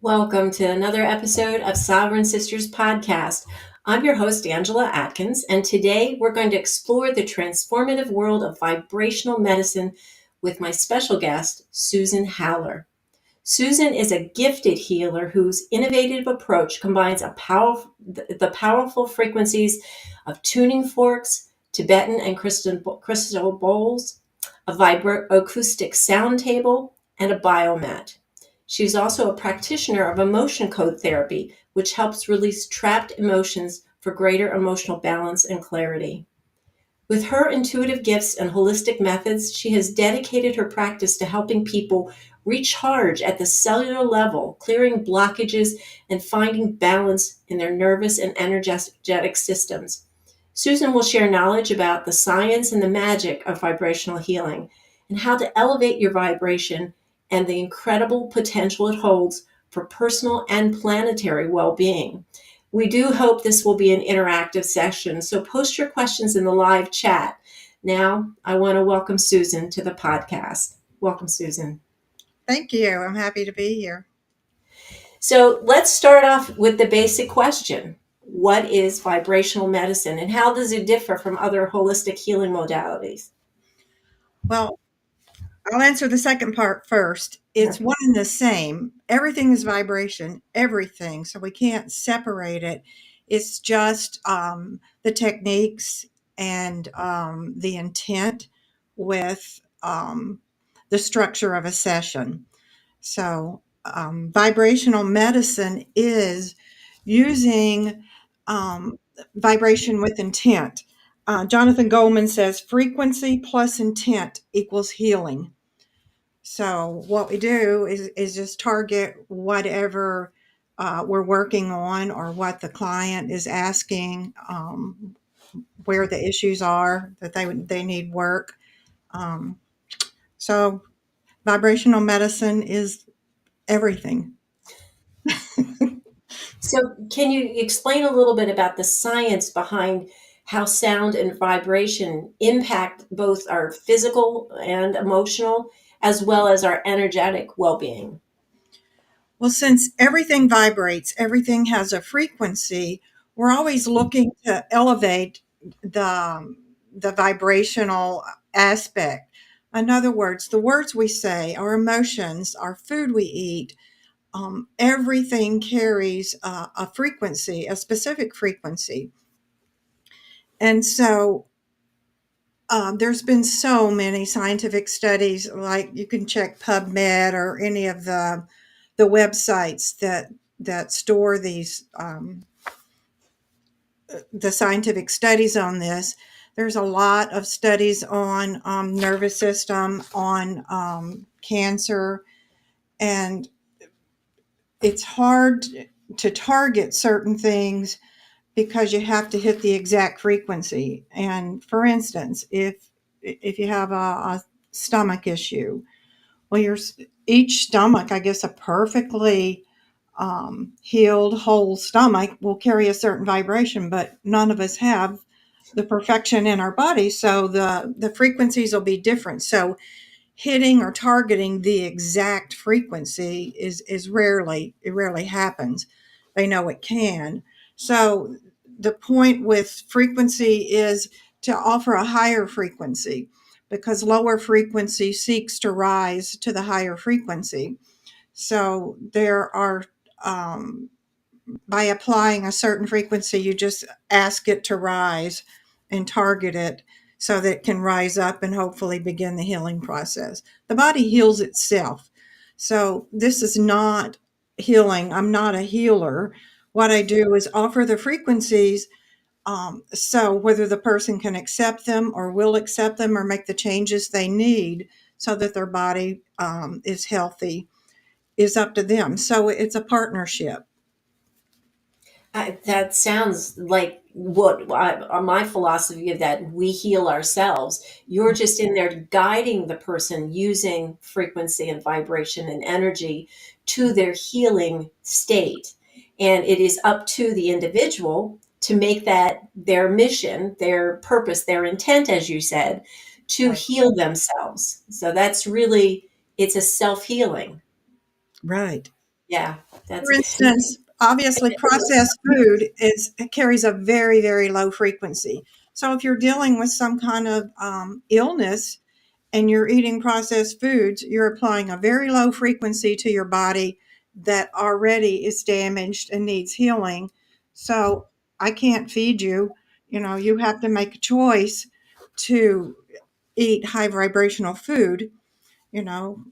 Welcome to another episode of Sovereign Sisters Podcast. I'm your host, Angela Atkins, and today we're going to explore the transformative world of vibrational medicine with my special guest, Susan Haller. Susan is a gifted healer whose innovative approach combines the powerful frequencies of tuning forks, Tibetan and crystal bowls, a vibroacoustic sound table, and a biomat. She's also a practitioner of emotion code therapy, which helps release trapped emotions for greater emotional balance and clarity. With her intuitive gifts and holistic methods, she has dedicated her practice to helping people recharge at the cellular level, clearing blockages and finding balance in their nervous and energetic systems. Susan will share knowledge about the science and the magic of vibrational healing and how to elevate your vibration and the incredible potential it holds for personal and planetary well-being. We do hope this will be an interactive session, so post your questions in the live chat. Now, I want to welcome Susan to the podcast. Welcome, Susan. Thank you. I'm happy to be here. So let's start off with the basic question. What is vibrational medicine and how does it differ from other holistic healing modalities? Well, I'll answer the second part first. It's one and the same. Everything is vibration, everything. So we can't separate it. It's just the techniques and the intent with the structure of a session. So, vibrational medicine is using vibration with intent. Jonathan Goldman says frequency plus intent equals healing. So, what we do is just target whatever we're working on or what the client is asking, where the issues are that they need work. Um, so, vibrational medicine is everything. So, can you explain a little bit about the science behind how sound and vibration impact both our physical and emotional, as well as our energetic well being? Well, since everything vibrates, everything has a frequency, we're always looking to elevate the vibrational aspect. In other words, the words we say, our emotions, our food we eat, everything carries a frequency, a specific frequency. And so there's been so many scientific studies, like you can check PubMed or any of the websites that store these the scientific studies on this. There's a lot of studies on nervous system, on cancer, and it's hard to target certain things because you have to hit the exact frequency. And for instance, if you have a stomach issue, well, each stomach, I guess, a perfectly healed whole stomach will carry a certain vibration, but none of us have the perfection in our body, so the frequencies will be different. So hitting or targeting the exact frequency is rarely happens. They know it can. So the point with frequency is to offer a higher frequency, because lower frequency seeks to rise to the higher frequency. So there are, by applying a certain frequency, you just ask it to rise and target it so that it can rise up and hopefully begin the healing process. The body heals itself. So this is not healing. I'm not a healer. What I do is offer the frequencies, so whether the person can accept them or will accept them or make the changes they need so that their body is healthy is up to them. So it's a partnership. That sounds like my philosophy of that we heal ourselves. You're just in there guiding the person using frequency and vibration and energy to their healing state. And it is up to the individual to make that their mission, their purpose, their intent, as you said, to Right. heal themselves. So that's really, it's a self healing. Right. Yeah, For that's instance, obviously processed food carries a very, very low frequency. So if you're dealing with some kind of illness and you're eating processed foods, you're applying a very low frequency to your body that already is damaged and needs healing. So I can't feed you. You know, you have to make a choice to eat high vibrational food. You know,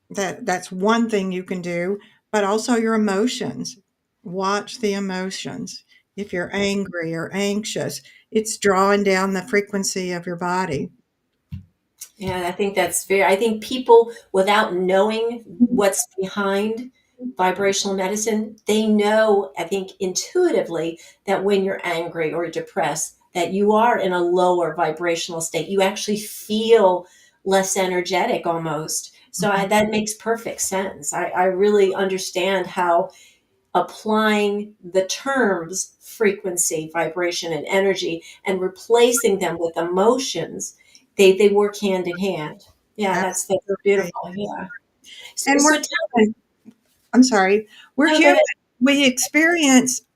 that's one thing you can do, but also your emotions. Watch the emotions. If you're angry or anxious, it's drawing down the frequency of your body. Yeah, I think that's very, I think people without knowing what's behind vibrational medicine, they know, I think intuitively, that when you're angry or depressed, that you are in a lower vibrational state. You actually feel less energetic almost. So Mhm. that makes perfect sense. I really understand how applying the terms frequency, vibration, and energy and replacing them with emotions, they work hand in hand. Yeah, that's Absolutely. beautiful. Yeah. So, And we're so tell me. human. I'm sorry. We're No, go human. ahead.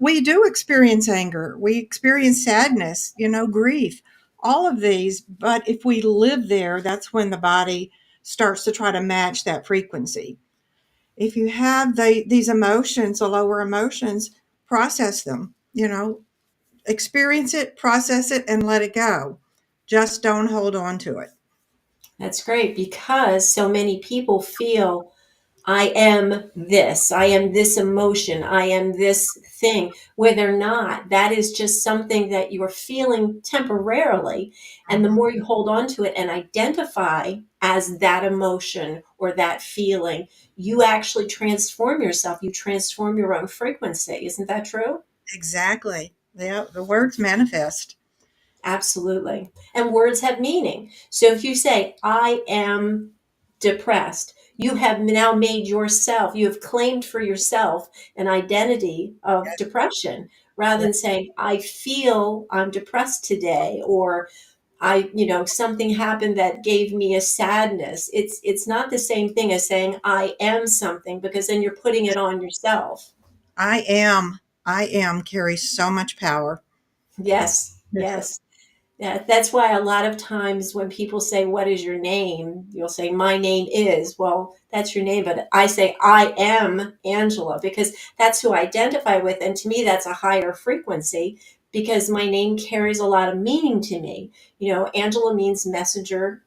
We do experience anger. We experience sadness, grief, all of these. But if we live there, that's when the body starts to try to match that frequency. If you have these emotions, the lower emotions, process them, experience it, process it, and let it go. Just don't hold on to it. That's great because so many people feel I am this. I am this emotion. I am this thing, where they're not. That is just something that you're feeling temporarily. And the Mhm. more you hold on to it and identify as that emotion or that feeling, you actually transform yourself. You transform your own frequency. Isn't that true? Exactly. Yeah, the words manifest. Absolutely. And words have meaning. So if you say, I am depressed, you have now made yourself, you have claimed for yourself an identity of depression rather Yeah, than saying, I feel I'm depressed today, or something happened that gave me a sadness. It's not the same thing as saying I am something, because then you're putting it on yourself. I am. I am carries so much power. Yes, yes. That's why a lot of times when people say, what is your name? You'll say, my name is. Well, that's your name. But I say, I am Angela, because that's who I identify with. And to me, that's a higher frequency because my name carries a lot of meaning to me. Angela means messenger,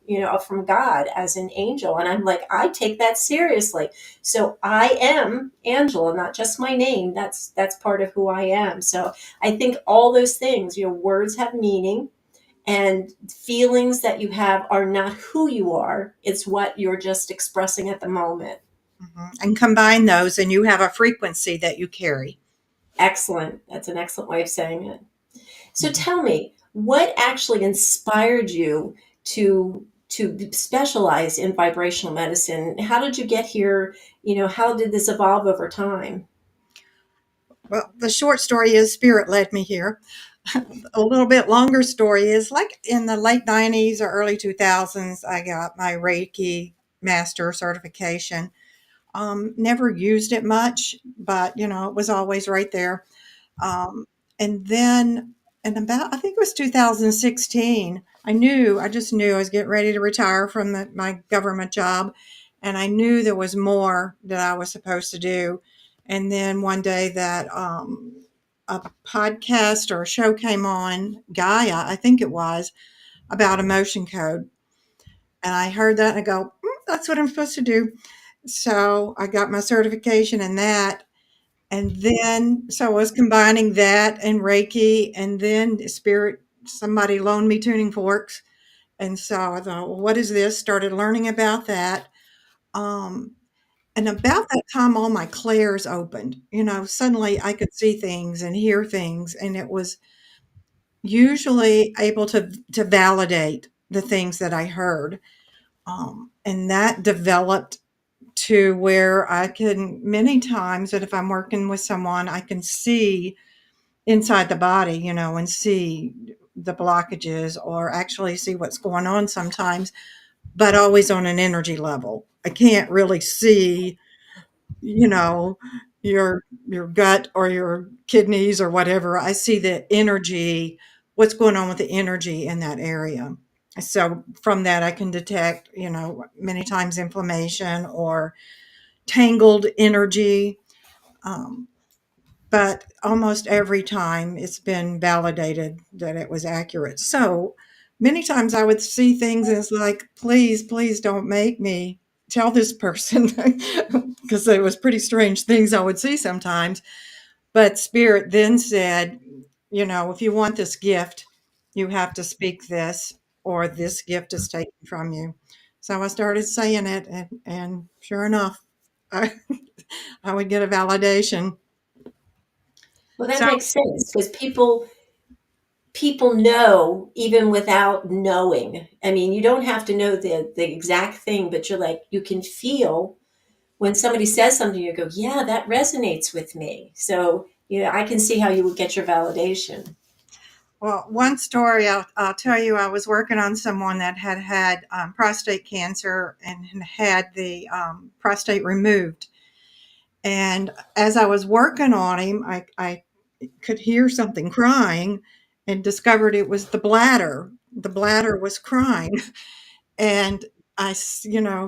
from God, as an angel. And I'm like, I take that seriously. So I am Angela, not just my name. That's part of who I am. So I think all those things, words have meaning, and feelings that you have are not who you are. It's what you're just expressing at the moment. And combine those, and you have a frequency that you carry. Excellent. That's an excellent way of saying it. So Mhm. tell me, what actually inspired you to specialize in vibrational medicine? How did you get here? How did this evolve over time? Well, the short story is spirit led me here. A little bit longer story is like in the late 90s or early 2000s, I got my Reiki master certification. Never used it much, but it was always right there. Um, and then, and about, I think it was 2016, I just knew I was getting ready to retire from my government job. And I knew there was more that I was supposed to do. And then one day that a podcast or a show came on, Gaia, I think it was, about emotion code. And I heard that and I go, that's what I'm supposed to do. So I got my certification in that. And then, so I was combining that and Reiki, and then spirit, somebody loaned me tuning forks. And so I thought, well, what is this? Started learning about that. Um, and about that time, all my clairs opened. Suddenly I could see things and hear things, and it was usually able to validate the things that I heard. And that developed to where I can many times that if I'm working with someone, I can see inside the body, and see the blockages or actually see what's going on sometimes, but always on an energy level. I can't really see you know, your gut or your kidneys or whatever. I see the energy, what's going on with the energy in that area. So from that, I can detect, many times inflammation or tangled energy. Um, but almost every time it's been validated that it was accurate. So many times I would see things and it's like, please, please don't make me tell this person because it was pretty strange things I would see sometimes. But Spirit then said, if you want this gift, you have to speak this, or this gift is taken from you. So I started saying it, and sure enough, I, I would get a validation. Well, that So makes sense because people know even without knowing. I mean, you don't have to know the exact thing, but you're like you can feel when somebody says something, you go, yeah, that resonates with me. So, I can see how you would get your validation. well, one story I'll tell you, I was working on someone that had prostate cancer and had the prostate removed. And as I was working on him, I could hear something crying and discovered it was the bladder. The bladder was crying. And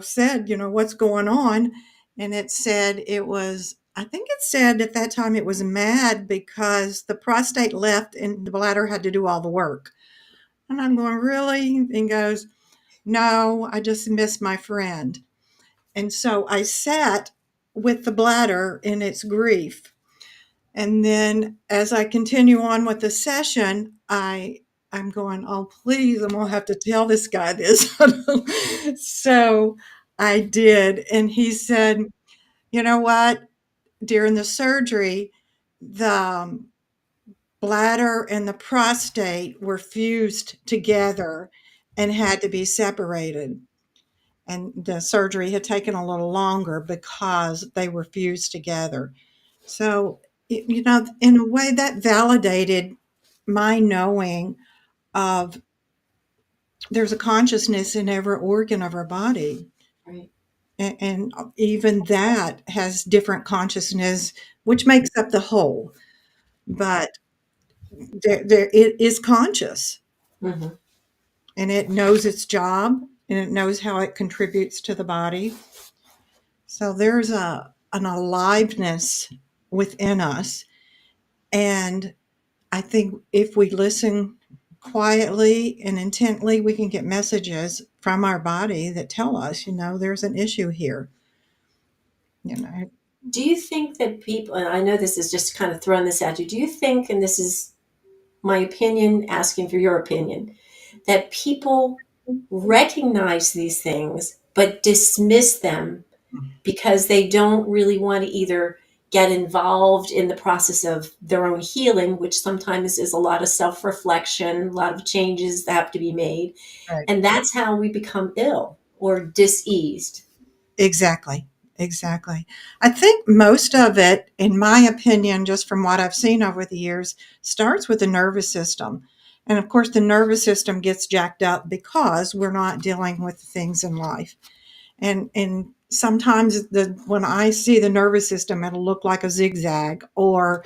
said, what's going on? And it said I think it said at that time it was mad because the prostate left and the bladder had to do all the work. And I'm going, really? And goes, no, I just miss my friend. And so I sat with the bladder in its grief. And then as I continue on with the session, I'm going, oh, please, I'm going to have to tell this guy this. So I did. And he said, you know what? During the surgery, the bladder and the prostate were fused together and had to be separated. And the surgery had taken a little longer because they were fused together. So, in a way that validated my knowing of there's a consciousness in every organ of our body. Right. And even that has different consciousness, which makes up the whole. But it is conscious Mm-hmm. and it knows its job and it knows how it contributes to the body. So there's an aliveness within us. And I think if we listen quietly and intently, we can get messages from our body that tell us, there's an issue here. You know, Do you think that people, and I know this is just kind of throwing this at you, do you think, and this is my opinion, asking for your opinion, that people recognize these things but dismiss them because they don't really want to either get involved in the process of their own healing, which sometimes is a lot of self reflection, a lot of changes that have to be made. right. And that's how we become ill or diseased. Exactly. Exactly. I think most of it, in my opinion, just from what I've seen over the years, starts with the nervous system. And of course, the nervous system gets jacked up because we're not dealing with the things in life. And sometimes when I see the nervous system, it'll look like a zigzag, or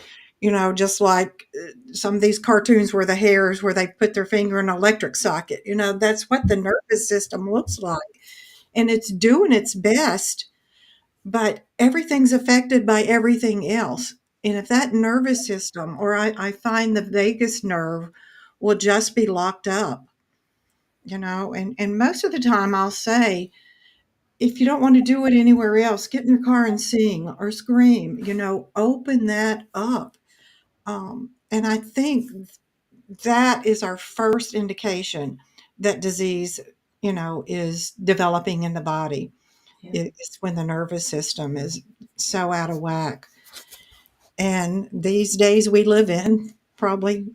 just like some of these cartoons where the hairs where they put their finger in an electric socket. That's what the nervous system looks like, and it's doing its best, but everything's affected by everything else. And if that nervous system, or I find the vagus nerve, will just be locked up, and most of the time I'll say, if you don't want to do it anywhere else, get in your car and sing or scream, open that up. And I think that is our first indication that disease, is developing in the body. Yeah. It's when the nervous system is so out of whack. And these days we live in, probably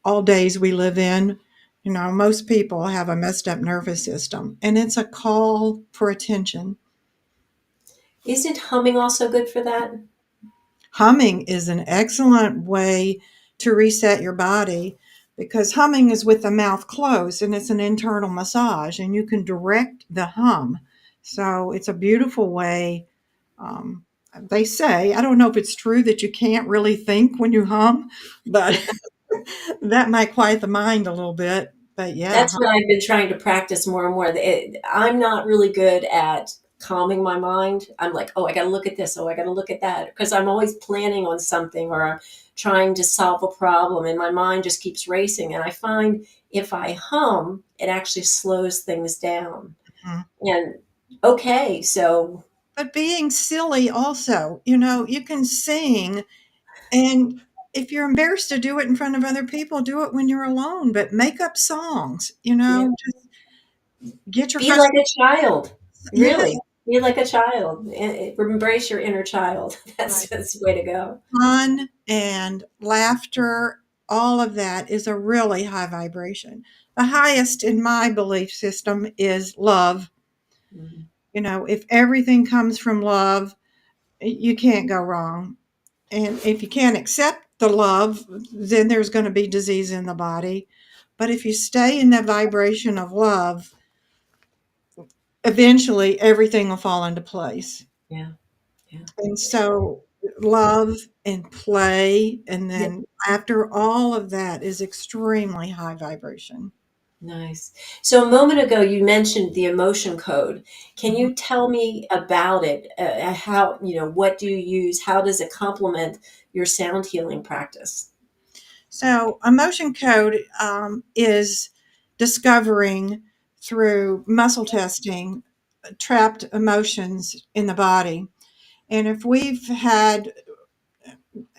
all days we live in, most people have a messed up nervous system, and it's a call for attention. Isn't humming also good for that? Humming is an excellent way to reset your body because humming is with the mouth closed and it's an internal massage and you can direct the hum. So it's a beautiful way They say, I don't know if it's true that you can't really think when you hum, but that might quiet the mind a little bit. But yeah, That's what I've been trying to practice more and more. I'm not really good at calming my mind. I'm like, oh, I got to look at this. Oh, I got to look at that. Because I'm always planning on something or I'm trying to solve a problem and my mind just keeps racing. And I find if I hum, it actually slows things down. hum. And okay, so But being silly also, you know, you can sing, and if you're embarrassed to do it in front of other people, do it when you're alone, but make up songs, you yeah, know, just get your be like frustration. a child. Yes, Really, be like a child. Embrace your inner child. right. That's the way to go. Fun and laughter, all of that is a really high vibration. The highest in my belief system is love. Mhm. You know, if everything comes from love, you can't go wrong. And if you can't accept the love, then there's going to be disease in the body. But if you stay in that vibration of love, eventually everything will fall into place. Yeah, yeah. And so, love and play, and Yeah. then after all of that is extremely high vibration. Nice. So a moment ago, you mentioned the emotion code. Can Mhm. you tell me about it? How, what do you use? How does it complement your sound healing practice? So, emotion code is discovering through muscle testing trapped emotions in the body. And if we've had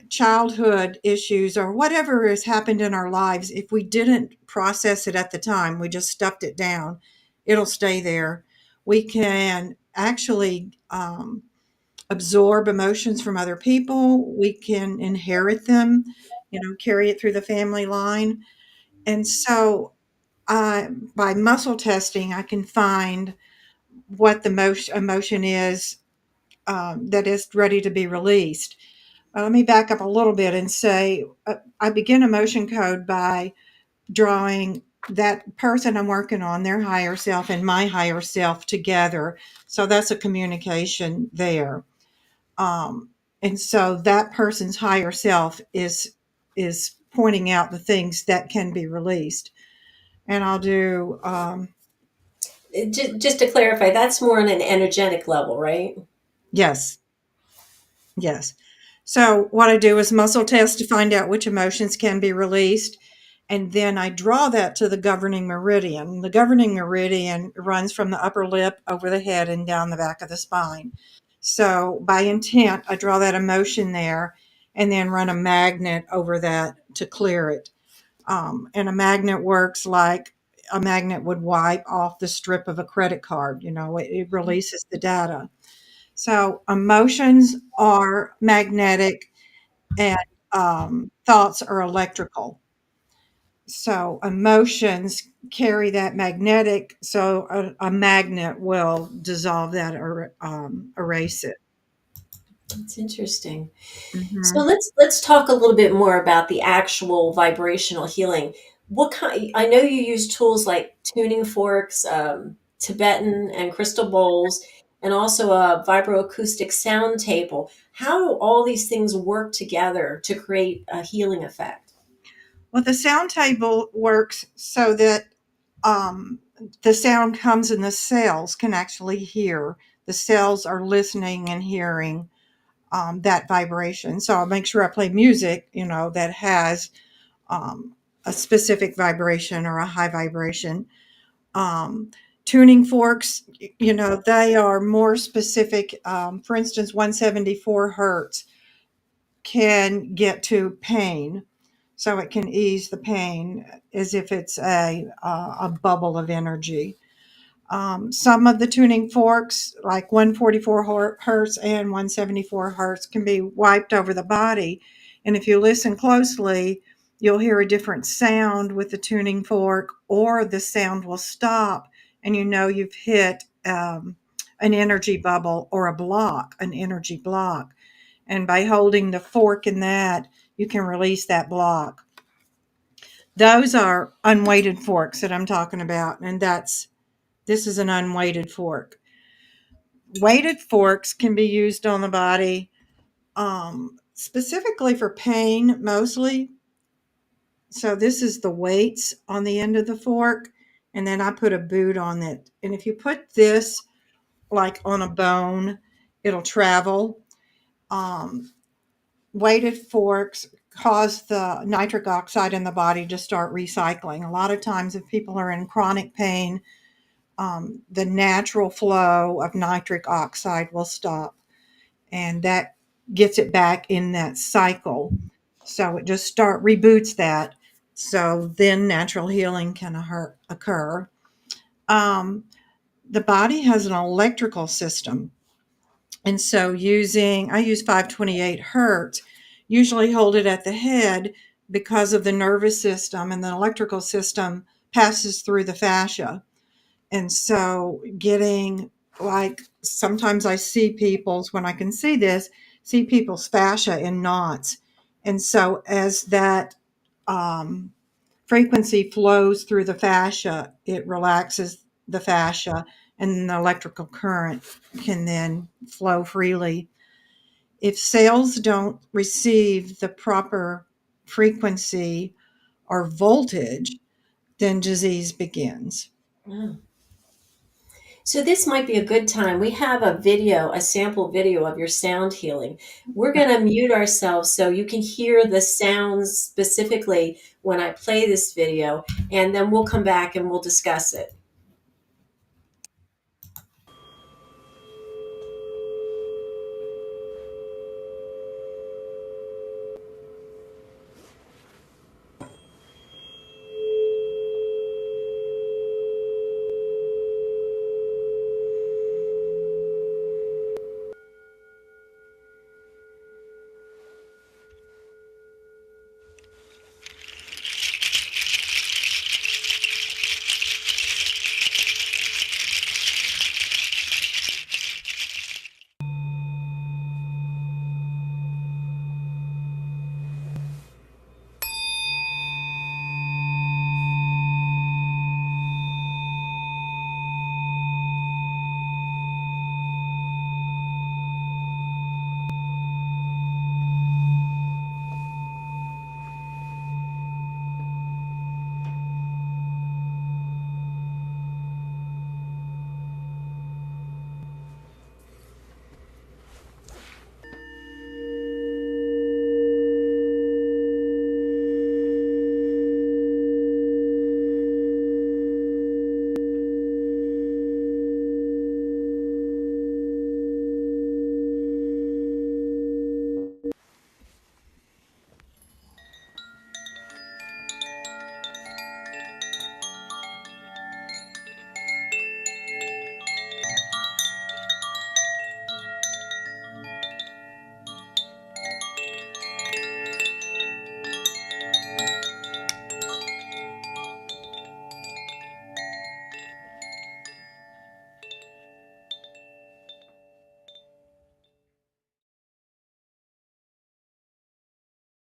childhood issues or whatever has happened in our lives, if we didn't process it at the time, we just stuffed it down, it'll stay there. We can actually absorb emotions from other people, we can inherit them, you know, carry it through the family line. And so, by muscle testing, I can find what the emotion is that is ready to be released. Let me back up a little bit and say I begin emotion code by drawing that person I'm working on, their higher self, and my higher self together. So that's a communication there. Um, and so that person's higher self is pointing out the things that can be released. And I'll do Just to clarify, that's more on an energetic level, right? yes, yes. So what I do is muscle test to find out which emotions can be released. And then I draw that to the governing meridian. The governing meridian runs from the upper lip over the head and down the back of the spine. So by intent, I draw that emotion there and then run a magnet over that to clear it. And a magnet works like a magnet would wipe off the strip of a credit card. You know, it releases the data. So emotions are magnetic and thoughts are electrical. So emotions carry that magnetic, so a magnet will dissolve that or erase it. That's interesting. So Hmm. let's talk a little bit more about the actual vibrational healing. What kind? I know you use tools like tuning forks, Tibetan and crystal bowls, and also a vibroacoustic sound table. How do all these things work together to create a healing effect? Well, the sound table works so that um, the sound comes and the cells can actually hear. The cells are listening and hearing that vibration. So I'll make sure I play music, you know, that has um, a specific vibration or a high vibration. Um, Tuning forks, you know, they are more specific. For instance, 174 hertz can get to pain, so it can ease the pain as if it's a bubble of energy. Some of the tuning forks, like 144 hertz and 174 hertz, can be wiped over the body. And if you listen closely, you'll hear a different sound with the tuning fork, or the sound will stop, and you know you've hit an energy bubble or a block, an energy block. And by holding the fork in that, you can release that block. Those are unweighted forks that I'm talking about, and this is an unweighted fork. Weighted forks can be used on the body, specifically for pain mostly. So this is the weights on the end of the fork, and then I put a boot on it. And if you put this like on a bone, it'll travel. Um, Weighted forks cause the nitric oxide in the body to start recycling. A lot of times, if people are in chronic pain, the natural flow of nitric oxide will stop, and that gets it back in that cycle. So it just reboots that. So then natural healing can occur. Um, the body has an electrical system. And so I use 528 hertz, usually hold it at the head because of the nervous system, and the electrical system passes through the fascia. And so getting, like, sometimes I see people's, when I can see this, see people's fascia in knots. And so as that um, frequency flows through the fascia, it relaxes the fascia, and the electrical current can then flow freely. If cells don't receive the proper frequency or voltage, then disease begins. Oh. So this might be a good time. We have a video, a sample video of your sound healing. We're going to mute ourselves so you can hear the sounds specifically when I play this video, and then we'll come back and we'll discuss it.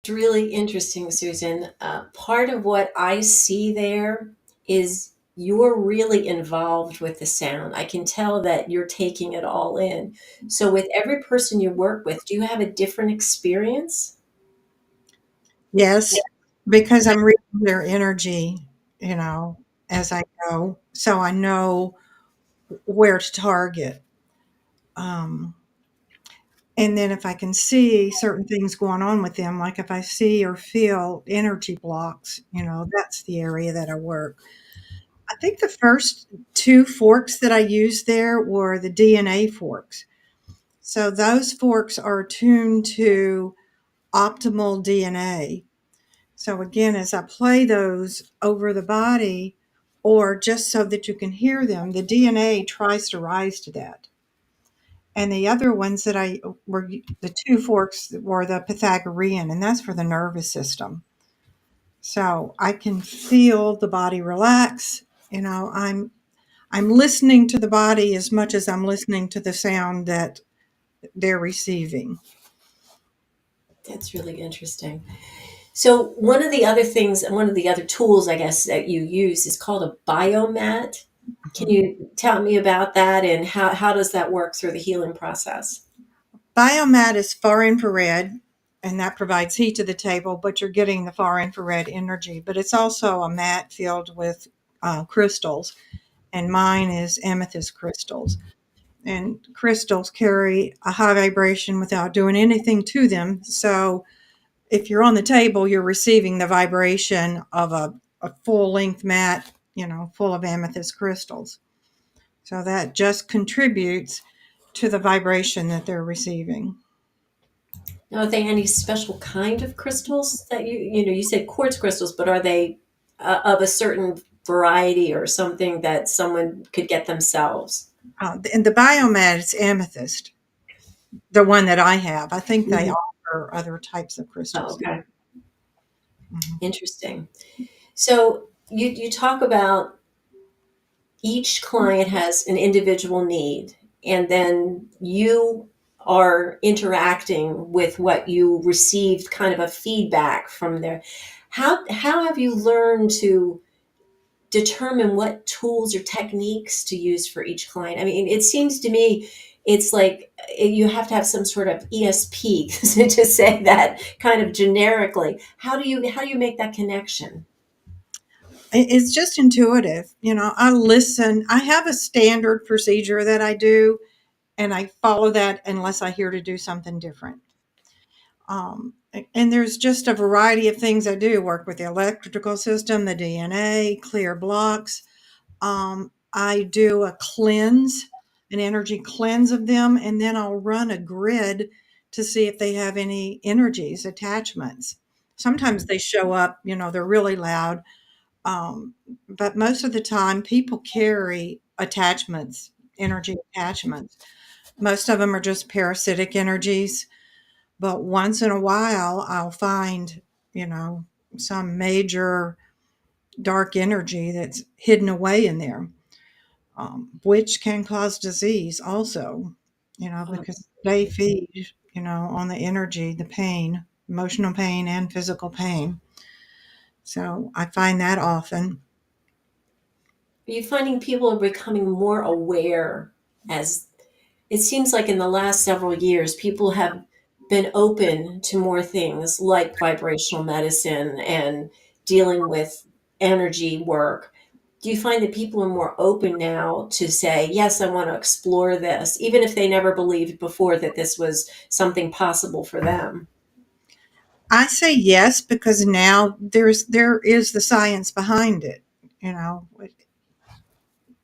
It's really interesting, Susan. Part of what I see there is you're really involved with the sound. I can tell that you're taking it all in. So, with every person you work with, do you have a different experience? Yes, because I'm reading their energy, you know, as I go, so I know where to target. Um, and then if I can see certain things going on with them, like if I see or feel energy blocks, that's the area that I work. I think the first two forks that I used there were the DNA forks. So those forks are tuned to optimal DNA. So again, as I play those over the body, or just so that you can hear them, the DNA tries to rise to that. And the other ones that I were the two forks were the Pythagorean, and that's for the nervous system. So I can feel the body relax. I'm listening to the body as much as I'm listening to the sound that they're receiving. That's really interesting. So, one of the other things, one of the other tools, I guess, that you use is called a biomat. Can you tell me about that and how does that work through the healing process? Biomat is far infrared, and that provides heat to the table, but you're getting the far infrared energy. But it's also a mat filled with crystals, and mine is amethyst crystals. And crystals carry a high vibration without doing anything to them. So if you're on the table, you're receiving the vibration of a full length mat, full of amethyst crystals. So that just contributes to the vibration that they're receiving. Now, are they any special kind of crystals that you said quartz crystals, but are they of a certain variety or something that someone could get themselves? And the biomat is amethyst, the one that I have. I think they Mhm. offer other types of Oh, crystals. okay. Mhm. Interesting. So you talk about each client has an individual need, and then you are interacting with what you received, kind of a feedback from there. How have you learned to determine what tools or techniques to use for each client? I mean, it seems to me it's like you have to have some sort of ESP to say that kind of generically. How do you make that connection? It's just intuitive. I listen. I have a standard procedure that I do, and I follow that unless I hear to do something different. And there's just a variety of things I do. Work with the electrical system, the DNA, clear blocks. I do a cleanse, an energy cleanse of them, and then I'll run a grid to see if they have any energies, attachments. Sometimes they show up, they're really loud. Um, but most of the time, people carry attachments, energy attachments. Most of them are just parasitic energies, but once in a while, I'll find, you know, some major dark energy that's hidden away in there, which can cause disease also, Oh, because they feed, on the energy, the pain, emotional pain, and physical pain. So I find that often. are you finding people are becoming more aware as it seems like in the last several years, people have been open to more things like vibrational medicine and dealing with energy work. Do you find that people are more open now to say, yes, I want to explore this, even if they never believed before that this was something possible for them? I say yes because now there is the science behind it. You know,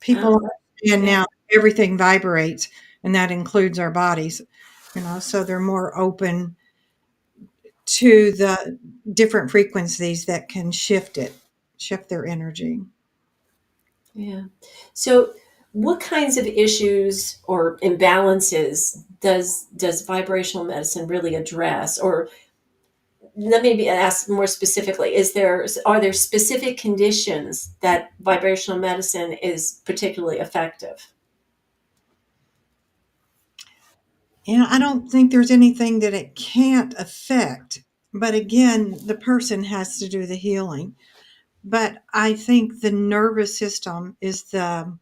people Oh, understand yeah. now everything vibrates, and that includes our bodies. So they're more open to the different frequencies that can shift their energy. Yeah. So, what kinds of issues or imbalances does vibrational medicine really address? Or let me ask more specifically: are there specific conditions that vibrational medicine is particularly effective? I don't think there's anything that it can't affect. But again, the person has to do the healing. But I think the nervous system is the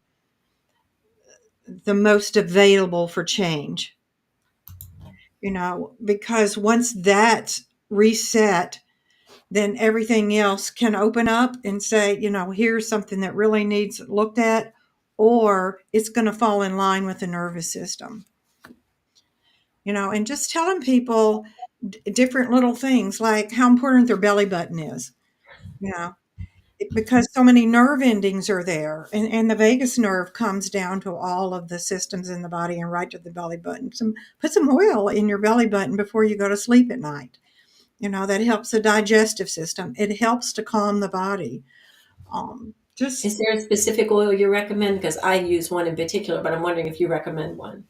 most available for change, because once that's reset, then everything else can open up and say, here's something that really needs looked at, or it's going to fall in line with the nervous system. And just telling people different little things like how important their belly button is, you know, because so many nerve endings are there. And the vagus nerve comes down to all of the systems in the body and right to the belly button. Put some oil in your belly button before you go to sleep at night. That helps the digestive system. It helps to calm the body. Just Is there a specific oil you recommend? Because I use one in particular, but I'm wondering if you recommend one.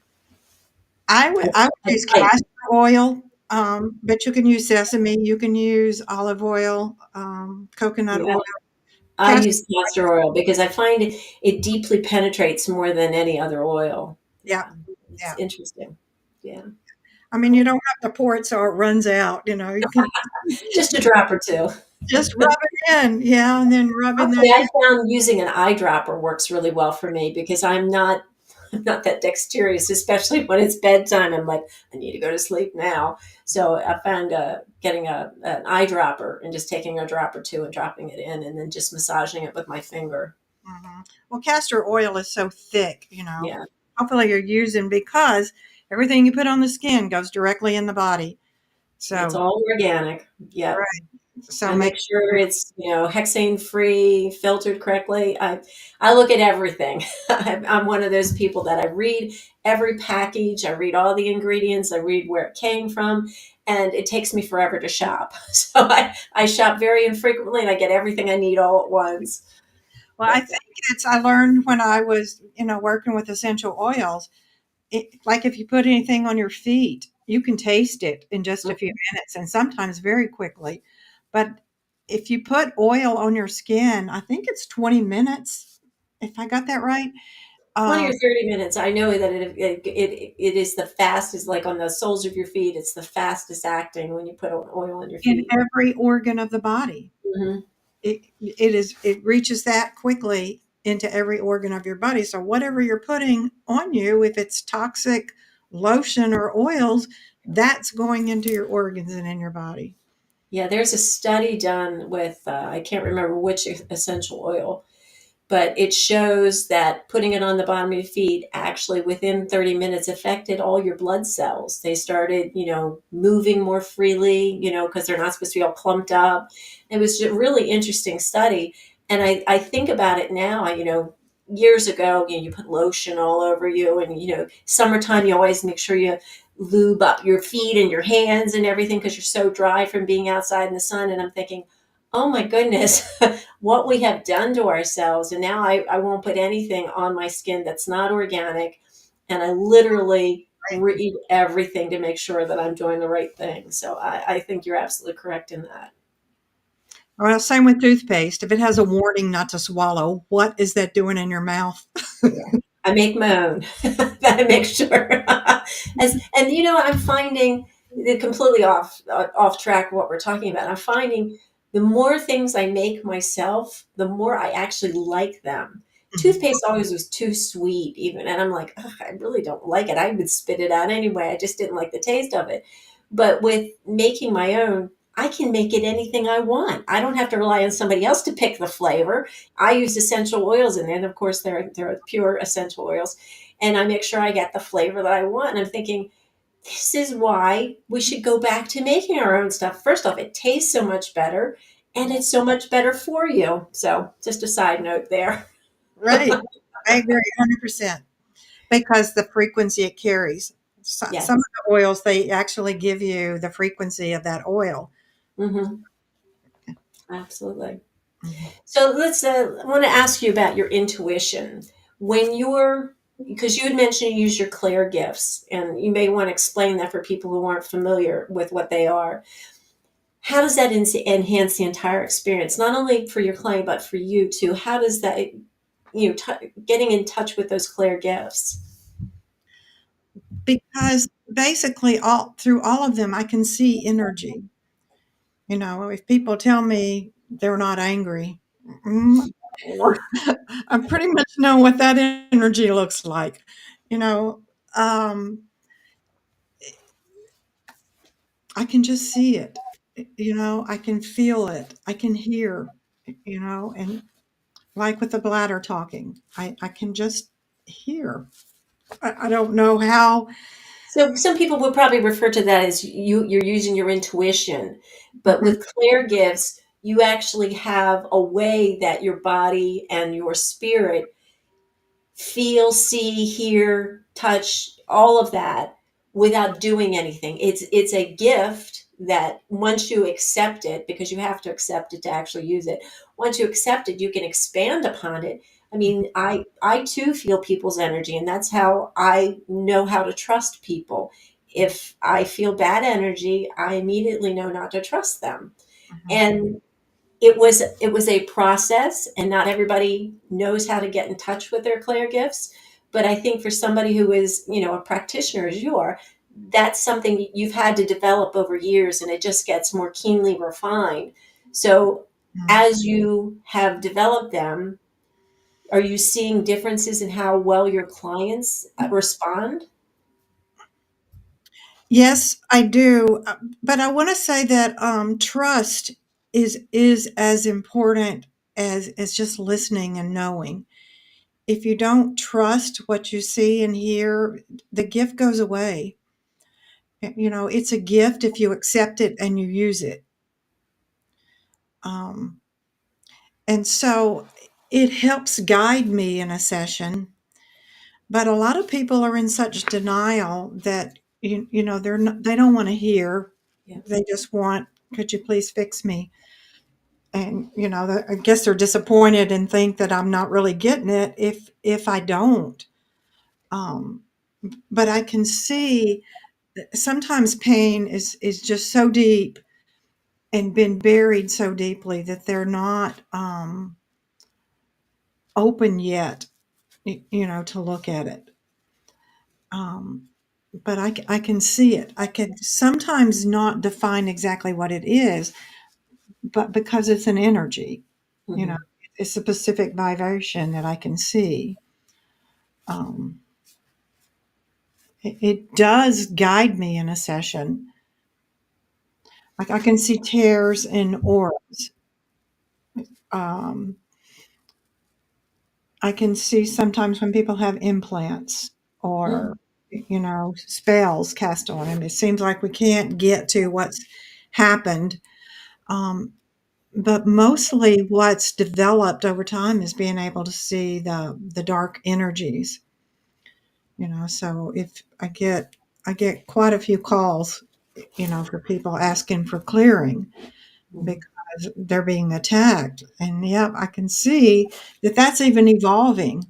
I would A use type. castor oil, but you can use sesame, you can use olive oil, coconut Yeah, oil. I Castor, use castor oil because I find it deeply penetrates more than any other oil. yeah, Yeah, it's yeah. interesting. Yeah, I mean, you cool. don't have to pour it so it runs out. You can Just a drop or two. Just rub it in, yeah, and then rub in that. Actually, I found using an eyedropper works really well for me because I'm not that dexterous, especially when it's bedtime. I'm like, I need to go to sleep now. So I found getting an eyedropper and just taking a drop or two and dropping it in, and then just massaging it with my finger. Well, castor oil is so thick, Yeah, hopefully you're using, because everything you put on the skin goes directly in the body. it's So, all organic. Yep. right. So I make make sure it's, hexane free, filtered correctly. I look at everything. I'm one of those people that I read every package. I read all the ingredients. I read where it came from, and it takes me forever to shop. So I shop very infrequently, and I get everything I need all at once. Well, I But think I learned when I was, working with essential oils, like if you put anything on your feet, you can taste it in just a few minutes and sometimes very quickly. But if you put oil on your skin, I think it's 20 minutes, if I got that right. 20 Um, or 30 minutes. I know that it is the fastest, like on the soles of your feet. It's the fastest acting when you put oil on your in feet. every organ of the body. Hmm. It reaches that quickly into every organ of your body. So whatever you're putting on you, if it's toxic lotion or oils, that's going into your organs and in your body. Yeah, there's a study done with, I can't remember which essential oil, but it shows that putting it on the bottom of your feet actually within 30 minutes affected all your blood cells. They started, moving more freely, because they're not supposed to be all clumped up. It was a really interesting study. And I think about it now, years ago, you put lotion all over you, and, summertime, you always make sure you lube up your feet and your hands and everything because you're so dry from being outside in the sun. And I'm thinking, oh my goodness, what we have done to ourselves. And now I won't put anything on my skin that's not organic. And I literally Right. read everything to make sure that I'm doing the right thing. So I think you're absolutely correct in that. Well, same with toothpaste. If it has a warning not to swallow, what is that doing in your mouth? Yeah. I make my own. I make sure. And I'm finding completely off track what we're talking about. I'm finding the more things I make myself, the more I actually like them. Mhm. Toothpaste always was too sweet, even, and I'm like, "Ugh, I really don't like it. I would spit it out anyway. I just didn't like the taste of it. But with making my own, I can make it anything I want. I don't have to rely on somebody else to pick the flavor. I use essential oils in there, and of course they're pure essential oils, and I make sure I get the flavor that I want. And I'm thinking, this is why we should go back to making our own stuff. First off, it tastes so much better, and it's so much better for you. So, just a side note there. Right. I agree 100% because the frequency it carries. Some of Yes. the oils, they actually give you the frequency of that oil. Hmm. Absolutely. Mhm. So I want to ask you about your intuition. When you're, because you had mentioned you use your clair gifts, and you may want to explain that for people who aren't familiar with what they are. How does that enhance the entire experience, not only for your client, but for you too? How does that, getting in touch with those clair gifts? Because basically all through all of them, I can see energy. If people tell me they're not angry, mm, I pretty much know what that energy looks like. You know, um, I can just see it. I can feel it. I can hear, and like with the bladder talking, I can just hear. I don't know how. So some people would probably refer to that as you're using your intuition, but Mhm, with clair gifts, you actually have a way that your body and your spirit feel, see, hear, touch, all of that without doing anything. It's a gift that once you accept it, because you have to accept it to actually use it. Once you accept it, you can expand upon it. I mean, I too feel people's energy, and that's how I know how to trust people. If I feel bad energy, I immediately know not to trust them. mhm, And it was a process, and not everybody knows how to get in touch with their clair gifts. But I think for somebody who is, a practitioner as you are, that's something you've had to develop over years, and it just gets more keenly refined. So Mm. as you have developed them, are you seeing differences in how well your clients respond? Yes, I do. But I want to say that trust is as important as just listening and knowing. If you don't trust what you see and hear, the gift goes away. You know, it's a gift if you accept it and you use it. Um, and so it helps guide me in a session. But a lot of people are in such denial that you know they don't want to hear. Yeah. They just want, could you please fix me? And you know, I guess they're disappointed and think that I'm not really getting it if I don't. Um, but I can see that sometimes pain is just so deep and been buried so deeply that they're not open yet, you know, to look at it. Um, but I can see it. I can sometimes not define exactly what it is, but because it's an energy, you know, Mhm. it's a specific vibration that I can see. Um, it does guide me in a session. Like I can see tears in auras. Um, I can see sometimes when people have implants or, Mm. you know, spells cast on them. It seems like we can't get to what's happened. Um, but mostly what's developed over time is being able to see the dark energies, you know. So if I get quite a few calls, you know, for people asking for clearing Mhm. because they're being attacked. And yep, I can see that that's even evolving.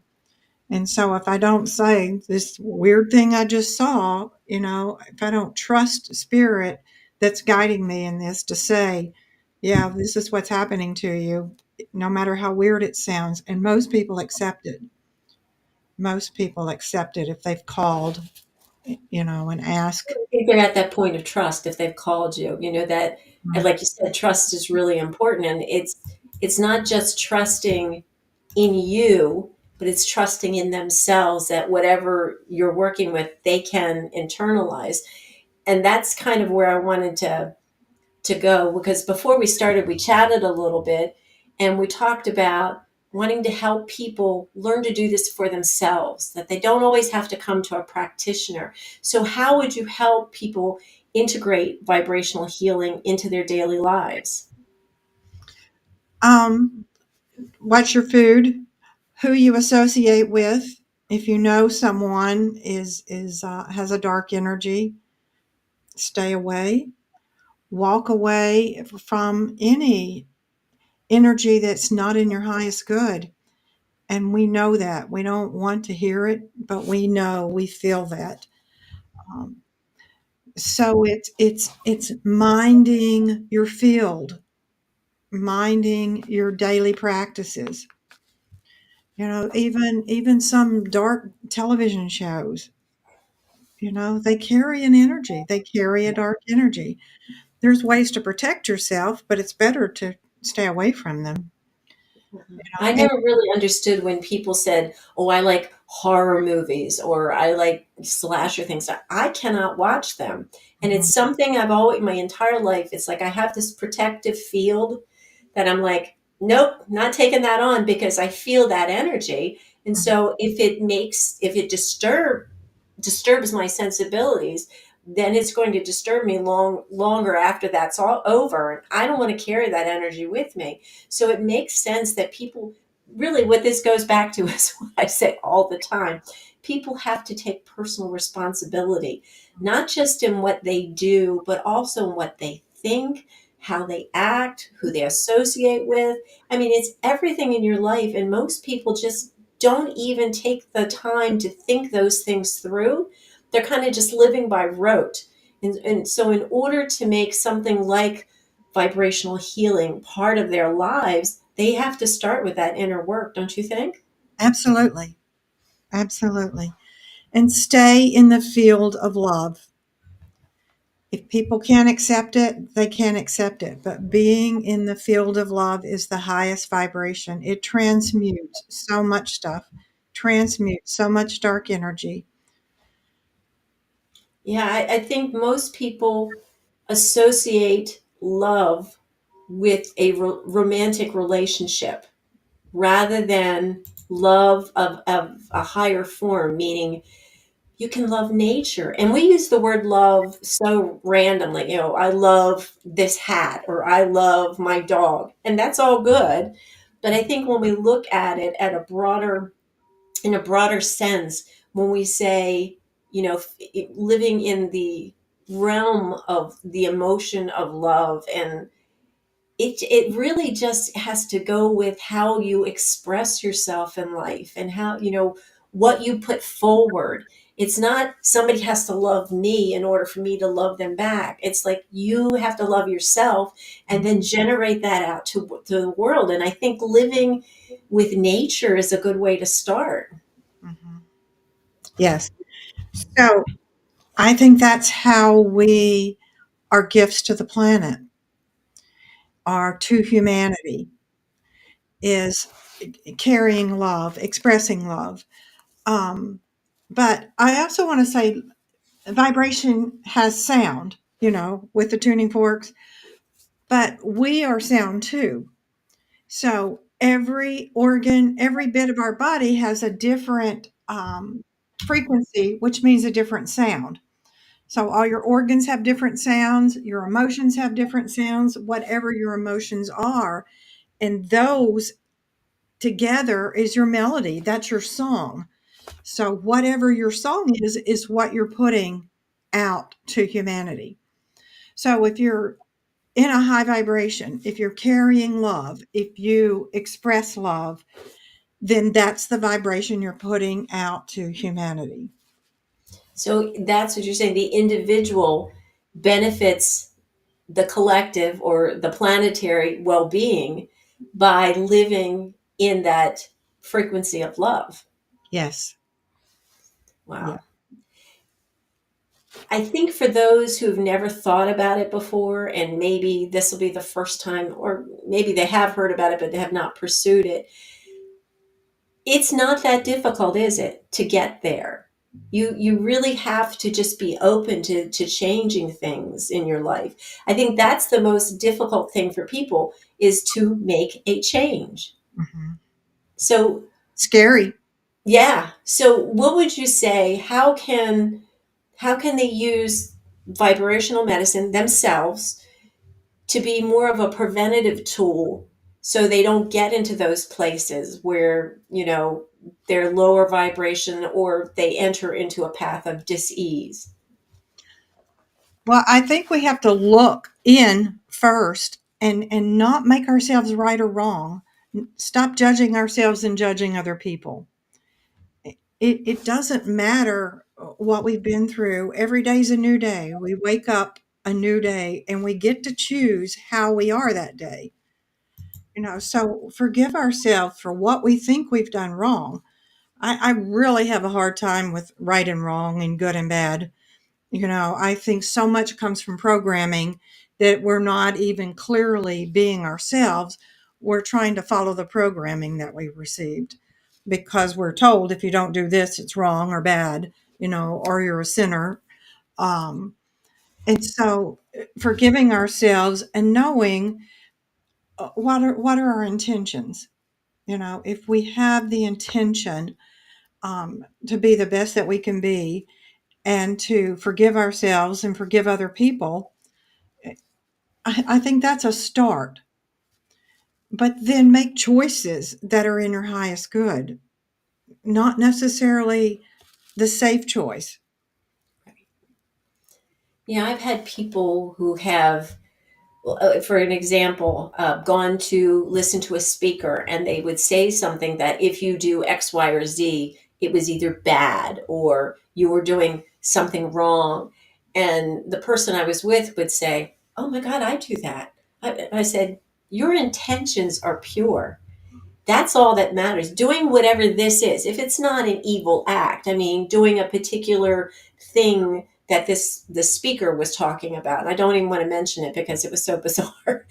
And so if I don't say this weird thing I just saw, you know, if I don't trust spirit that's guiding me in this to say, yeah, this is what's happening to you, no matter how weird it sounds. And most people accept it. Most people accept it if they've called, you know, and ask. I think they're at that point of trust if they've called you. You know that, and like you said, trust is really important, and it's not just trusting in you, but it's trusting in themselves that whatever you're working with, they can internalize. And that's kind of where I wanted to go, because before we started, we chatted a little bit and we talked about wanting to help people learn to do this for themselves, that they don't always have to come to a practitioner. So, how would you help people integrate vibrational healing into their daily lives? Um, what's your food? Who you associate with? If you know someone is has a dark energy, stay away. Walk away from any energy that's not in your highest good. And we know that. We don't want to hear it, but we know, we feel that. Um, so it's minding your field, minding your daily practices. You know, even some dark television shows, you know, they carry an energy. They carry a dark energy. There's ways to protect yourself, but it's better to stay away from them. You know, I and never really understood when people said, "Oh, I like horror movies or I like slasher things." I cannot watch them. And it's something I've always, my entire life, it's like I have this protective field that I'm like, nope, not taking that on because I feel that energy. And Mhm. so if it disturbs my sensibilities, then it's going to disturb me longer after that's all over. And I don't want to carry that energy with me. So it makes sense that people really, what this goes back to is what I say all the time. People have to take personal responsibility, not just in what they do, but also in what they think, how they act, who they associate with. I mean, it's everything in your life. And most people just don't even take the time to think those things through. They're kind of just living by rote. And so, in order to make something like vibrational healing part of their lives, they have to start with that inner work, don't you think? Absolutely. Absolutely. And stay in the field of love. If people can't accept it, they can't accept it. But being in the field of love is the highest vibration. It transmutes so much stuff, transmutes so much dark energy. Yeah, I think most people associate love with a romantic relationship rather than love of a higher form, meaning you can love nature. And we use the word love so randomly. I love this hat or I love my dog. And that's all good. But I think when we look at it at a broader in a broader sense, when we say, living in the realm of the emotion of love, and it really just has to go with how you express yourself in life and how, what you put forward. It's not somebody has to love me in order for me to love them back. It's like you have to love yourself and then generate that out to the world. And I think living with nature is a good way to start. Mhm. Yes. So I think that's how we are gifts to the planet, are to humanity, is carrying love, expressing love. Um, but I also want to say vibration has sound, with the tuning forks, but we are sound too. So every organ, every bit of our body has a different frequency, which means a different sound. So all your organs have different sounds, your emotions have different sounds, whatever your emotions are. And those together is your melody. That's your song. So whatever your song is what you're putting out to humanity. So if you're in a high vibration, if you're carrying love, if you express love, then that's the vibration you're putting out to humanity. So that's what you're saying. The individual benefits the collective or the planetary well being by living in that frequency of love. Yes. Yeah. Wow. I think for those who've never thought about it before, and maybe this will be the first time, or maybe they have heard about it, but they have not pursued it, it's not that difficult, is it, to get there? You really have to just be open to changing things in your life. I think that's the most difficult thing for people is to make a change. Mhm. So Scary. yeah. So what would you say? How can they use vibrational medicine themselves to be more of a preventative tool so they don't get into those places where, they're lower vibration or they enter into a path of dis-ease? Well, I think we have to look in first and not make ourselves right or wrong. Stop judging ourselves and judging other people. It doesn't matter what we've been through. Every day's a new day. We wake up a new day and we get to choose how we are that day. So forgive ourselves for what we think we've done wrong. I really have a hard time with right and wrong and good and bad. I think so much comes from programming that we're not even clearly being ourselves. We're trying to follow the programming that we received because we're told if you don't do this, it's wrong or bad, or you're a sinner. Um, and so forgiving ourselves and knowing what are our intentions. If we have the intention to be the best that we can be and to forgive ourselves and forgive other people, I think that's a start. But then make choices that are in your highest good, not necessarily the safe choice. Yeah, I've had people who have, for an example, gone to listen to a speaker and they would say something that if you do X, Y, or Z, it was either bad or you were doing something wrong. And the person I was with would say, "Oh my God, I do that." I said, "Your intentions are pure. That's all that matters. Doing whatever this is, if it's not an evil act, I mean, doing a particular thing that the speaker was talking about. And I don't even want to mention it because it was so bizarre.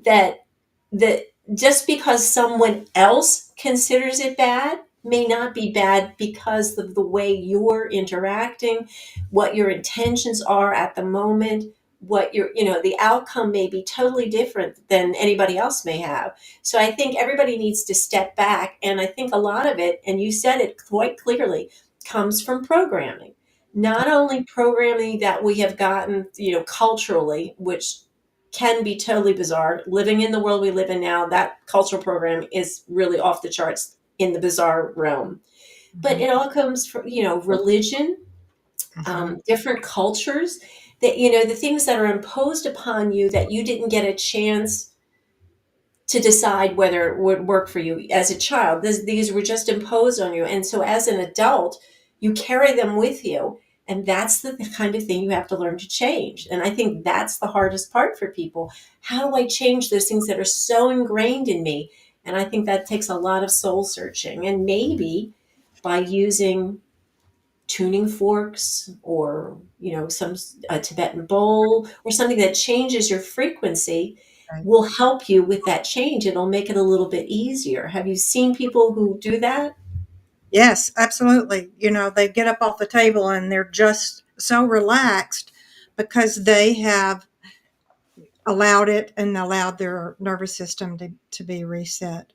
that that just because someone else considers it bad may not be bad because of the way you're interacting, what your intentions are at the moment, what your, the outcome may be totally different than anybody else may have. So I think everybody needs to step back, and I think a lot of it, and you said it quite clearly, comes from programming. Not only programming that we have gotten, culturally, which can be totally bizarre. Living in the world we live in now, that cultural program is really off the charts in the bizarre realm. But Mhm. it all comes from, religion, Mhm. different cultures, that, the things that are imposed upon you that you didn't get a chance to decide whether it would work for you as a child. These were just imposed on you. And so as an adult, you carry them with you. And that's the kind of thing you have to learn to change. And I think that's the hardest part for people. How do I change those things that are so ingrained in me? And I think that takes a lot of soul searching. And maybe by using tuning forks, or some a Tibetan bowl, or something that changes your frequency, Right. will help you with that change. It'll make it a little bit easier. Have you seen people who do that? Yes, absolutely. They get up off the table and they're just so relaxed because they have allowed it and allowed their nervous system to be reset.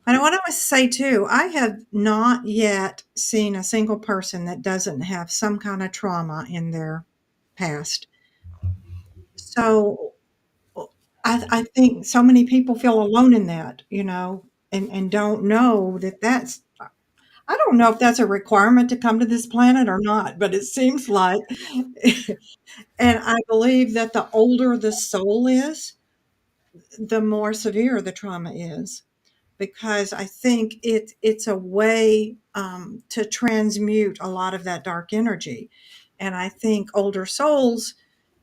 And I want to say too, I have not yet seen a single person that doesn't have some kind of trauma in their past. So I think so many people feel alone in that, and don't know that that's, I don't know if that's a requirement to come to this planet or not, but it seems like, and I believe that the older the soul is, the more severe the trauma is. Because I think it's a way to transmute a lot of that dark energy, and I think older souls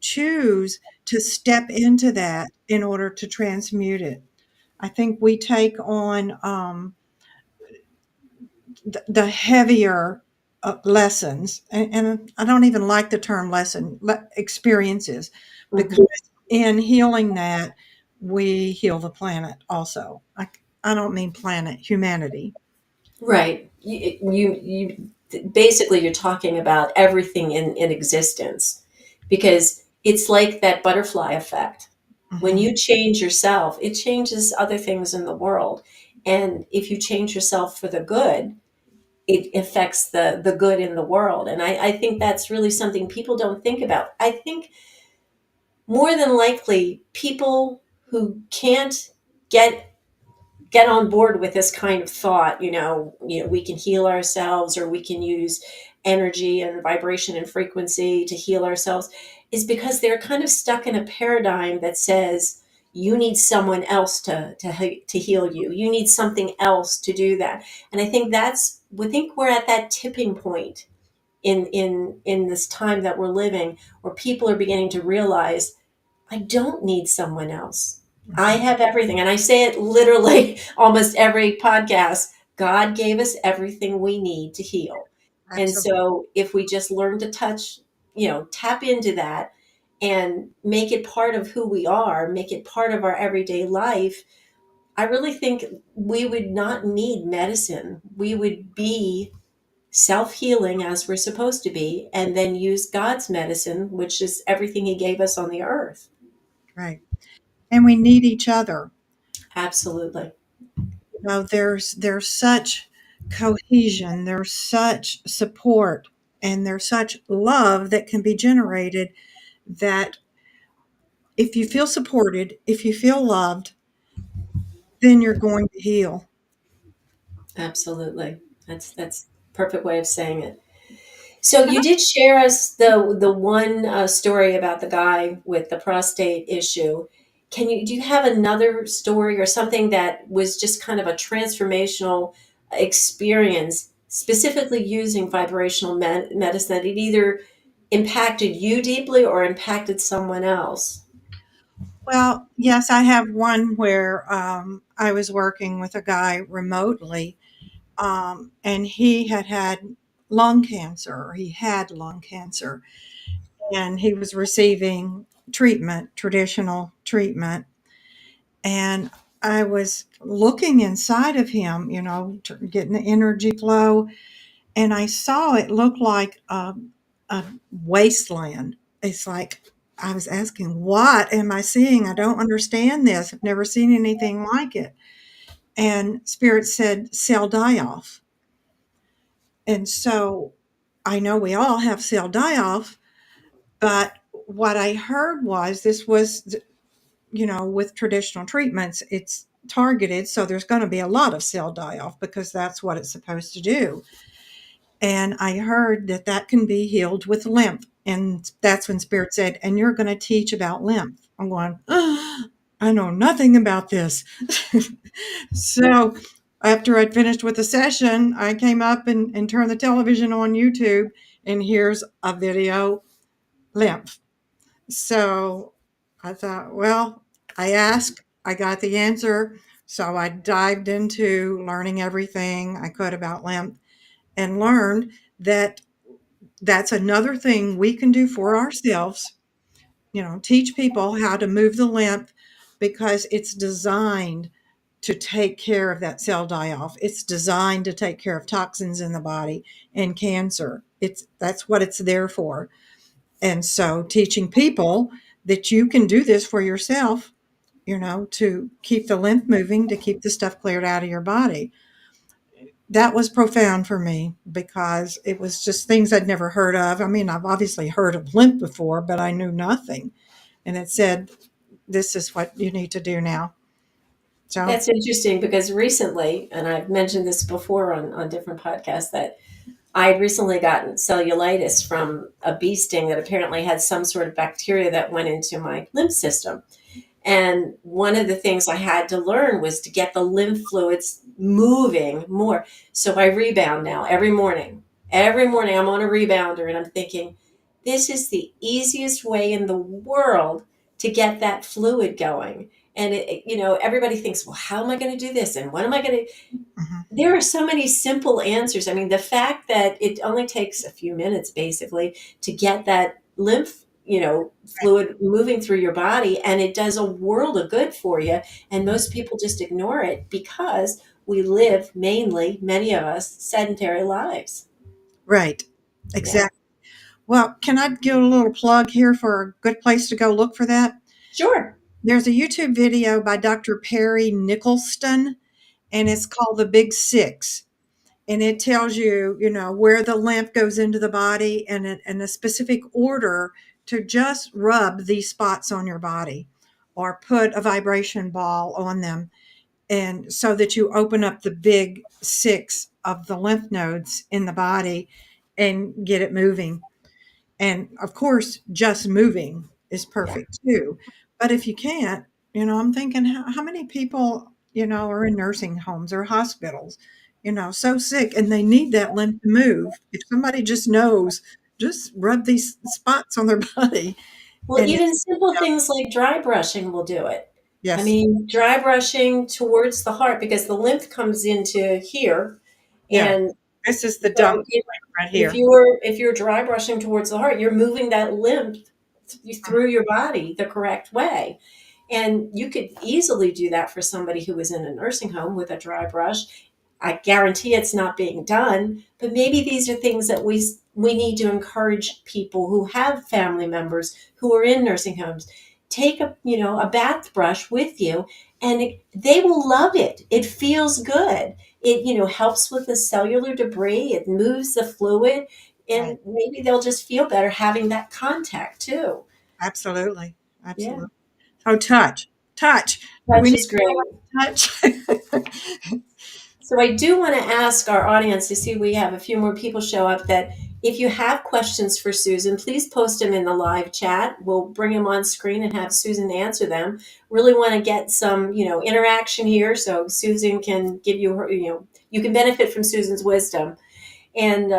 choose to step into that in order to transmute it. I think we take on the heavier lessons, and I don't even like the term lesson, experiences, because Mhm. in healing that we heal the planet also. I don't mean planet, humanity. Right. Basically, you're talking about everything in existence, because it's like that butterfly effect. When Mhm. you change yourself, it changes other things in the world. And if you change yourself for the good, it affects the good in the world. And I think that's really something people don't think about. I think more than likely people who can't get on board with this kind of thought, we can heal ourselves, or we can use energy and vibration and frequency to heal ourselves, is because they're kind of stuck in a paradigm that says you need someone else to heal you. You need something else to do that. And we think we're at that tipping point in this time that we're living, where people are beginning to realize, I don't need someone else. I Mhm. have everything. And I say it literally almost every podcast. God gave us everything we need to heal. And Absolutely. so if we just learn to touch, tap into that and make it part of who we are, make it part of our everyday life, I really think we would not need medicine. We would be self healing as we're supposed to be, and then use God's medicine, which is everything He gave us on the earth. Right. And we need each other. Absolutely. There's such cohesion, there's such support, and there's such love that can be generated, that if you feel supported, if you feel loved, then you're going to heal. Absolutely. That's perfect way of saying it. So And you did share us the one story about the guy with the prostate issue. Do you have another story or something that was just kind of a transformational experience, specifically using vibrational medicine, that it either impacted you deeply or impacted someone else? well, yes, I have one where I was working with a guy remotely, and he had lung cancer. He had lung cancer, and he was receiving treatment, traditional treatment. And I was looking inside of him, getting the energy flow, and I saw it look like a wasteland. It's like I was asking, what am I seeing? I don't understand this. I've never seen anything like it. And Spirit said, cell die off. And so I know we all have cell die off, but what I heard was this was, with traditional treatments, it's targeted. So there's going to be a lot of cell die off because that's what it's supposed to do. And I heard that that can be healed with lymph. And that's when Spirit said, and you're going to teach about lymph. I'm going, I know nothing about this. So after I'd finished with the session, I came up and turned the television on YouTube, and here's a video, lymph. So I thought, well, I asked, I got the answer. So I dived into learning everything I could about lymph and learned that that's another thing we can do for ourselves. Teach people how to move the lymph because it's designed to take care of that cell die off. It's designed to take care of toxins in the body and cancer. That's what it's there for. And so teaching people that you can do this for yourself, to keep the lymph moving, to keep the stuff cleared out of your body. That was profound for me because it was just things I'd never heard of. I mean, I've obviously heard of lymph before, but I knew nothing. And it said, this is what you need to do now. So, That's interesting because recently, and I've mentioned this before on different podcasts, that I had recently gotten cellulitis from a bee sting that apparently had some sort of bacteria that went into my lymph system. And one of the things I had to learn was to get the lymph fluids moving more. So I rebound now every morning. Every morning I'm on a rebounder and I'm thinking, this is the easiest way in the world to get that fluid going. And everybody thinks, well, how am I going to do this? And what am I going to mhm, There are so many simple answers. I mean, the fact that it only takes a few minutes basically to get that lymph, right, fluid moving through your body, and it does a world of good for you. And most people just ignore it because we live mainly, many of us, sedentary lives. right, Yeah. exactly. Well, can I give a little plug here for a good place to go look for that? Sure. There's a YouTube video by Dr. Perry Nicholston, and it's called The Big Six. And it tells you, where the lymph goes into the body and in a specific order to just rub these spots on your body or put a vibration ball on them. And so that you open up the big six of the lymph nodes in the body and get it moving. And of course, just moving is Yeah. perfect too. But if you can't, I'm thinking how many people, are in nursing homes or hospitals, so sick and they need that lymph to move. If somebody just knows, just rub these spots on their body Well, and even it's, simple yeah, things like dry brushing will do it. I yes, mean, dry brushing towards the heart because the lymph comes into here. yeah. And This is the so dump right if here. you're dry brushing towards the heart, you're moving that lymph Mhm. through your body the correct way. And you could easily do that for somebody who is in a nursing home with a dry brush. I guarantee it's not being done, but maybe these are things that we need to encourage people who have family members who are in nursing homes. Take a bath brush with you, and they will love it. It feels good. It helps with the cellular debris. It moves the fluid, Right. and maybe they'll just feel better having that contact too. Absolutely. Yeah, Absolutely. Oh, touch. We touch need is great. to touch. So I do want to ask our audience to see we have a few more people show up that if you have questions for Susan, please post them in the live chat. We'll bring them on screen and have Susan answer them. Really want to get some, interaction here so Susan can give you her, you can benefit from Susan's wisdom. And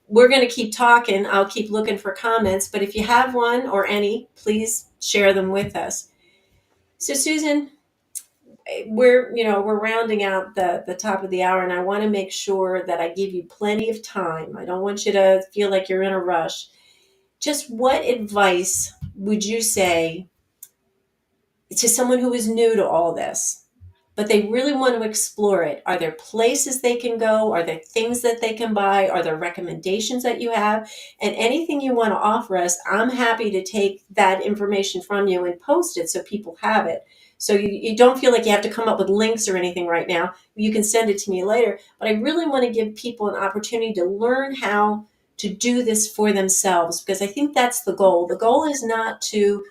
we're going to keep talking. I'll keep looking for comments, but if you have one or any, please share them with us. So Susan, we're rounding out the top of the hour, and I want to make sure that I give you plenty of time. I don't want you to feel like you're in a rush. just what advice would you say to someone who is new to all this, but they really want to explore it? Are there places they can go? Are there things that they can buy? Are there recommendations that you have? And anything you want to offer us, I'm happy to take that information from you and post it so people have it. So you don't feel like you have to come up with links or anything right now. You can send it to me later. But I really want to give people an opportunity to learn how to do this for themselves, because I think that's the goal. The goal is not to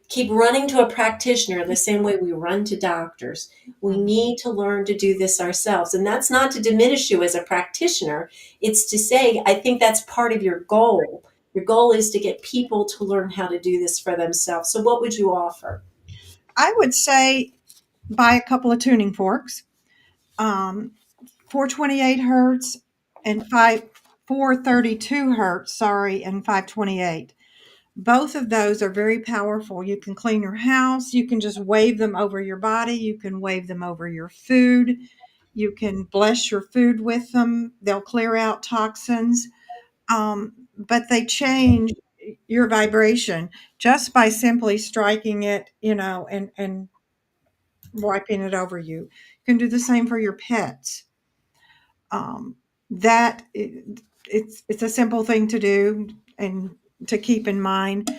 keep running to a practitioner the same way we run to doctors. We need to learn to do this ourselves. And that's not to diminish you as a practitioner. It's to say, I think that's part of your goal. Your goal is to get people to learn how to do this for themselves. So, what would you offer? I would say buy a couple of tuning forks, 428 hertz and 432 hertz, sorry, and 528. Both of those are very powerful. You can clean your house. You can just wave them over your body. You can wave them over your food. You can bless your food with them. They'll clear out toxins. But they change your vibration just by simply striking it, and wiping it over you. You can do the same for your pets. That it's a simple thing to do and to keep in mind.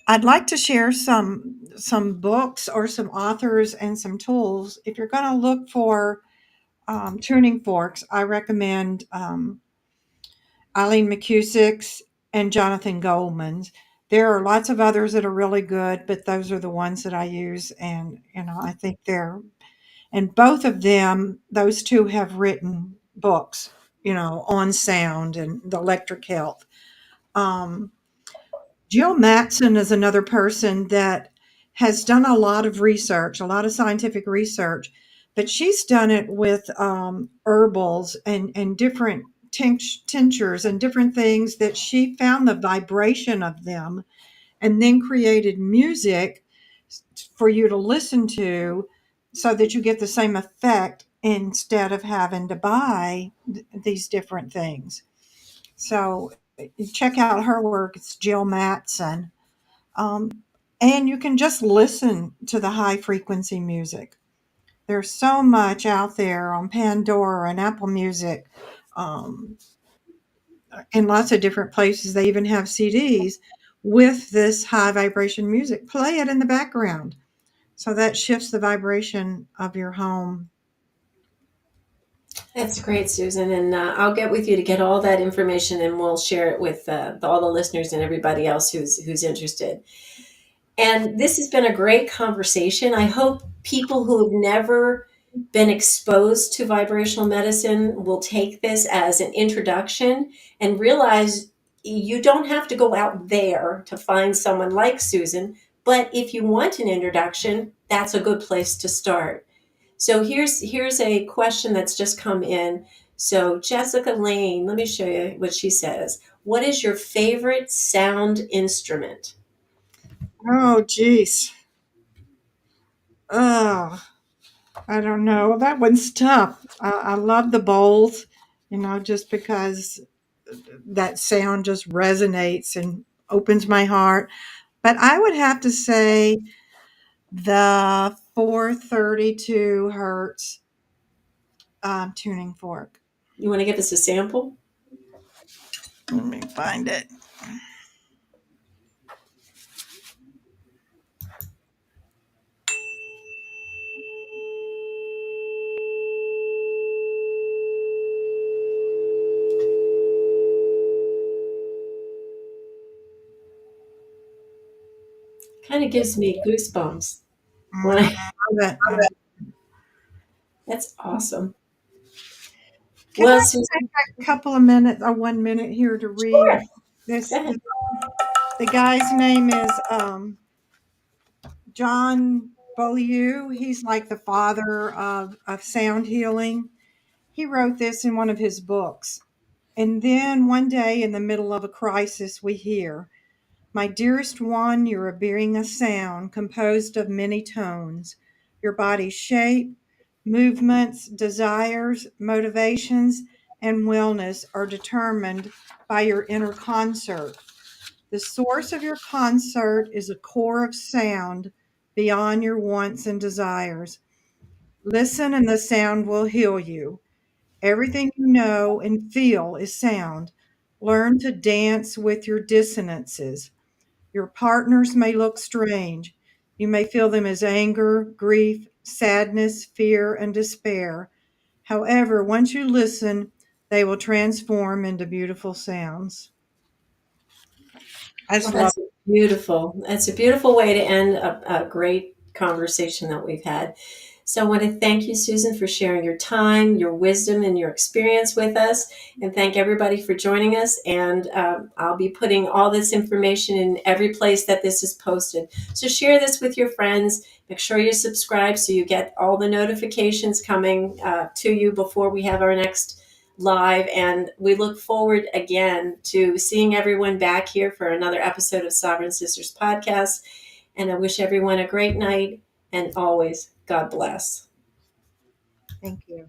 I'd like to share some books or some authors and some tools. If you're going to look for tuning forks, I recommend Eileen McCusick's and Jonathan Goldman's. There are lots of others that are really good, but those are the ones that I use, and I think they're, and both of them, those two have written books, on sound and the electric health. Um, Jill Matson is another person that has done a lot of research, a lot of scientific research, but she's done it with herbals and different tinctures and different things that she found the vibration of them and then created music for you to listen to so that you get the same effect instead of having to buy these different things. So check out her work. It's Jill Matson. Um, and you can just listen to the high frequency music. There's so much out there on Pandora and Apple Music, um, in lots of different places. They even have CDs with this high vibration music. Play it in the background. So that shifts the vibration of your home. That's great, Susan. And I'll get with you to get all that information, and we'll share it with all the listeners and everybody else who's interested. And this has been a great conversation. I hope people who have never been exposed to vibrational medicine will take this as an introduction and realize you don't have to go out there to find someone like Susan. But if you want an introduction, that's a good place to start. So here's a question that's just come in. So Jessica Lane, let me show you what she says. What is your favorite sound instrument? Oh, geez. Oh, I don't know. That one's tough. I love the bowls, just because that sound just resonates and opens my heart. But I would have to say the 432 hertz tuning fork. You want to give us a sample? Let me find it. Kind of gives me goosebumps when I love it. that's awesome. Can Well, I Susan, take a couple of minutes or 1 minute here to read sure. this? Go ahead. The guy's name is John Beaulieu. He's like the father of sound healing. He wrote this in one of his books. And then one day in the middle of a crisis, we hear, "My dearest one, you are bearing a sound composed of many tones. Your body's shape, movements, desires, motivations, and wellness are determined by your inner concert. The source of your concert is a core of sound beyond your wants and desires. Listen, and the sound will heal you. Everything you know and feel is sound. Learn to dance with your dissonances. Your partners may look strange. You may feel them as anger, grief, sadness, fear, and despair. However, once you listen, they will transform into beautiful sounds. I Well, just love that's beautiful. That's a beautiful way to end a great conversation that we've had. So I want to thank you, Susan, for sharing your time, your wisdom, and your experience with us. And thank everybody for joining us. And I'll be putting all this information in every place that this is posted. So share this with your friends. Make sure you subscribe so you get all the notifications coming to you before we have our next live. And we look forward again to seeing everyone back here for another episode of Sovereign Sisters Podcast. And I wish everyone a great night, and always God bless. Thank you.